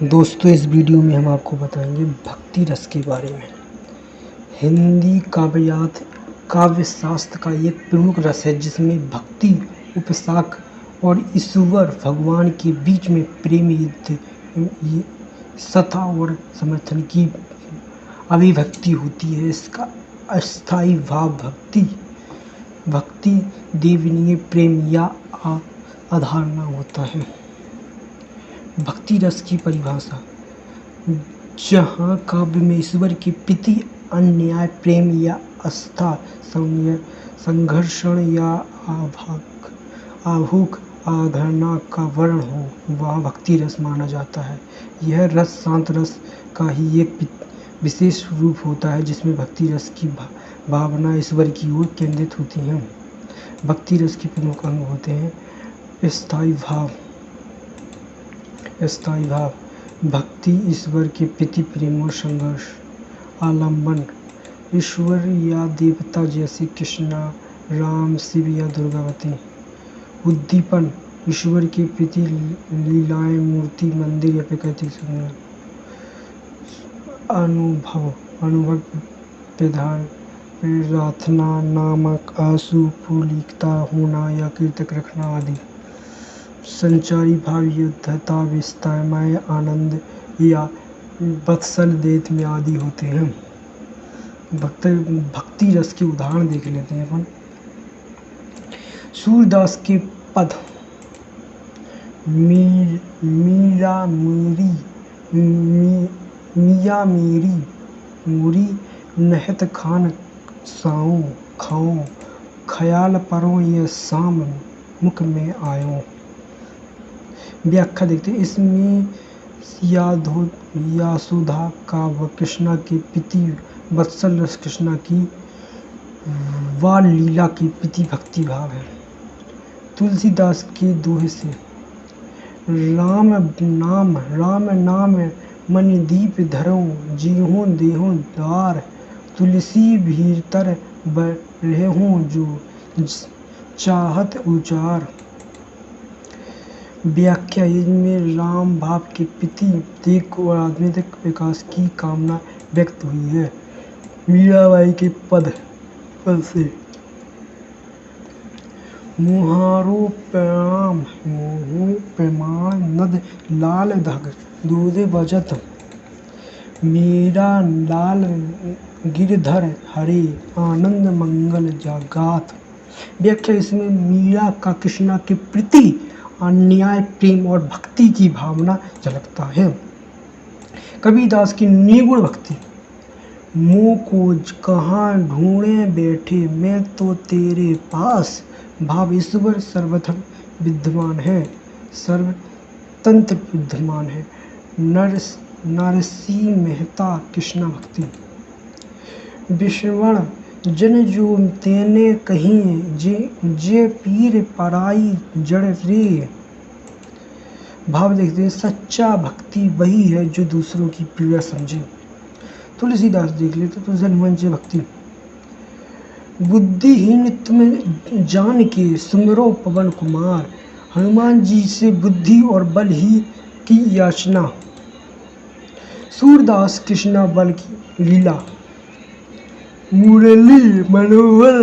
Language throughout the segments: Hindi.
दोस्तों, इस वीडियो में हम आपको बताएंगे भक्ति रस के बारे में। हिंदी काव्य शास्त्र का एक प्रमुख रस है जिसमें भक्ति, उपसाक और ईश्वर भगवान के बीच में प्रेम, सत्ता और समर्थन की अभिव्यक्ति होती है। इसका अस्थायी भाव भक्ति देवनीय प्रेम या अधारणा होता है। भक्ति रस की परिभाषा: जहाँ काव्य में ईश्वर के प्रति अन्याय प्रेम या आस्था, संघर्षण या आभूक आधारणा का वर्ण हो, वह भक्ति रस माना जाता है। यह रस शांत रस का ही एक विशेष रूप होता है जिसमें भक्ति रस की भावना ईश्वर की ओर केंद्रित होती है। भक्ति रस के प्रमुख अंग होते हैं स्थायी भाव, भक्ति ईश्वर के प्रति प्रेम और संघर्ष। आलंबन: ईश्वर या देवता जैसे कृष्णा, राम, शिव या दुर्गावती। उद्दीपन: ईश्वर के प्रति लीलाएं, मूर्ति, मंदिर या प्राकृतिक संगम। अनुभव प्रार्थना, नामक, आंसू, पुलकित होना या कीर्तक रखना आदि। संचारी भाव: युद्धता, विस्मय, आनंद या वत्सल देत में आदि होते हैं। भक्ति रस के उदाहरण देख लेते हैं अपन। सूरदास के पद: मीरा मेरी, मिया मेरी, मोरी नहत खान साऊं खाऊं, ख्याल परों ये शाम मुख में आयो। व्याख्या देखते हैं। इसमें यासोधा का व कृष्णा के प्रति वत्सल रस, कृष्णा की व लीला के प्रति भक्ति भाव है। तुलसीदास के दोहे से: राम नाम मन दीप धरो, जीहूँ देहूँ द्वार, तुलसी भीतर रहूँ जो चाहत उचार। व्याख्या: इनमें राम भाव के प्रति देख और आध्यात्मिक विकास की कामना व्यक्त हुई है। मीराबाई के पद से: मुहारो पैमान नद लाल धग, दूध बजत मेरा लाल गिरधर हरे, आनंद मंगल जागात। व्याख्या: इसमें मीरा का कृष्णा के प्रति अन्याय प्रेम और भक्ति की भावना झलकता है। कबीरदास की निगूढ़ भक्ति: मोह को कहाँ ढूंढे बैठे, मैं तो तेरे पास। भाव: ईश्वर सर्वत्र विद्यमान है, सर्वतंत्र विद्यमान है। नरसिंह मेहता कृष्णा भक्ति: विश्वण जन जो तेने कहीं, जे पीर पराई जड़ रे। भाव देखते हैं। सच्चा भक्ति वही है जो दूसरों की पीड़ा समझे। तुलसीदास देख लेते तो जनमंच भक्ति: बुद्धिहीन तुम जान के सुमरो पवन कुमार, हनुमान जी से बुद्धि और बल ही की याचना। सूरदास कृष्णा बल की लीला: मुरली मनोहर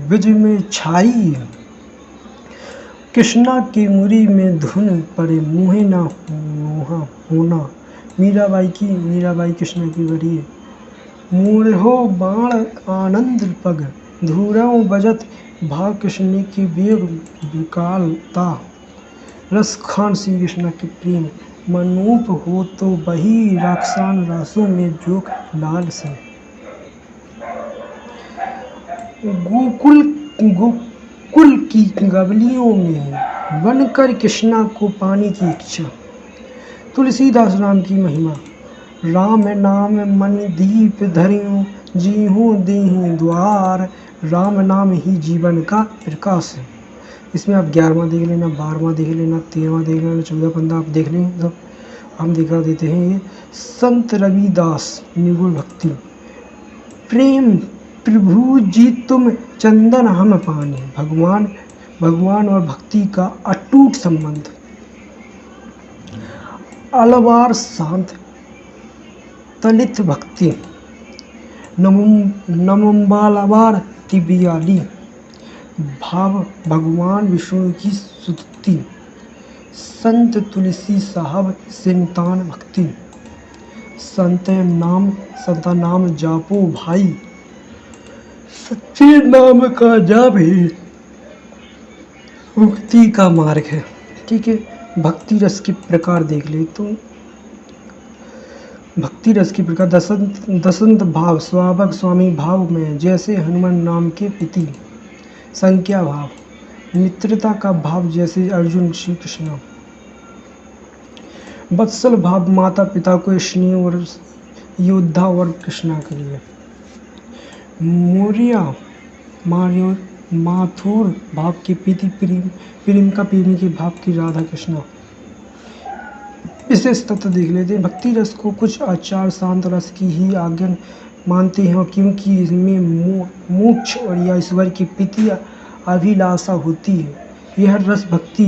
ब्रज में छाई, कृष्णा की मुरी में धुन परे, मुहे ना होना। मीराबाई कृष्णा की बड़ी: मोरहो बाण आनंद पग, धूरव बजत भाव कृष्ण की वेग विकालता। रस खान श्री कृष्ण के प्रेम: मनूप हो तो बही, राक्षसान रासों में जोक लाल से। गोकुल की गलियों में बनकर कृष्णा को पाने की इच्छा। तुलसीदास राम की महिमा: राम नाम मन दीप धरियो, जीहूँ देहूँ द्वार, राम नाम ही जीवन का प्रकाश है। इसमें आप 11वां देख लेना, 12वां देख लेना, 13वां देख लेना, 14, 15 आप देख लें। सब हम दिखा देते हैं। ये संत रविदास निगूढ़ भक्ति: प्रेम प्रभु जी तुम चंदन हम पानी, भगवान और भक्ति का अटूट संबंध। अलवार शांत तलित भक्ति नमम्बालवार तिबियाली भाव भगवान विष्णु की स्तुति संत तुलसी साहब से नितान भक्ति संत नाम जापो भाई सच्चे नाम का जाप ही मुक्ति का मार्ग है। ठीक है, भक्ति रस के प्रकार देख ले तो भक्ति रस के प्रकार दसंत भाव स्वाभाविक स्वामी भाव में जैसे हनुमान नाम के प्रति संख्या भाव मित्रता का भाव जैसे अर्जुन श्री कृष्ण वत्सल भाव माता पिता को स्नेह और योद्धा और कृष्णा के लिए माथुर भाव के प्रति प्रेम का प्रेमी के भाव की राधा कृष्णा विशेष तत्व देख लेते हैं। भक्ति रस को कुछ आचार शांत रस की ही आज्ञा मानते हैं क्योंकि इसमें मोक्ष और या ईश्वर की प्रति अभिलाषा होती है। यह रस भक्ति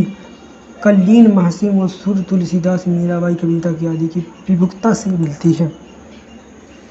कलीन महासिंह और सूर्य तुलसीदास मीराबाई कविता की आदि की विभुक्ता से मिलती है।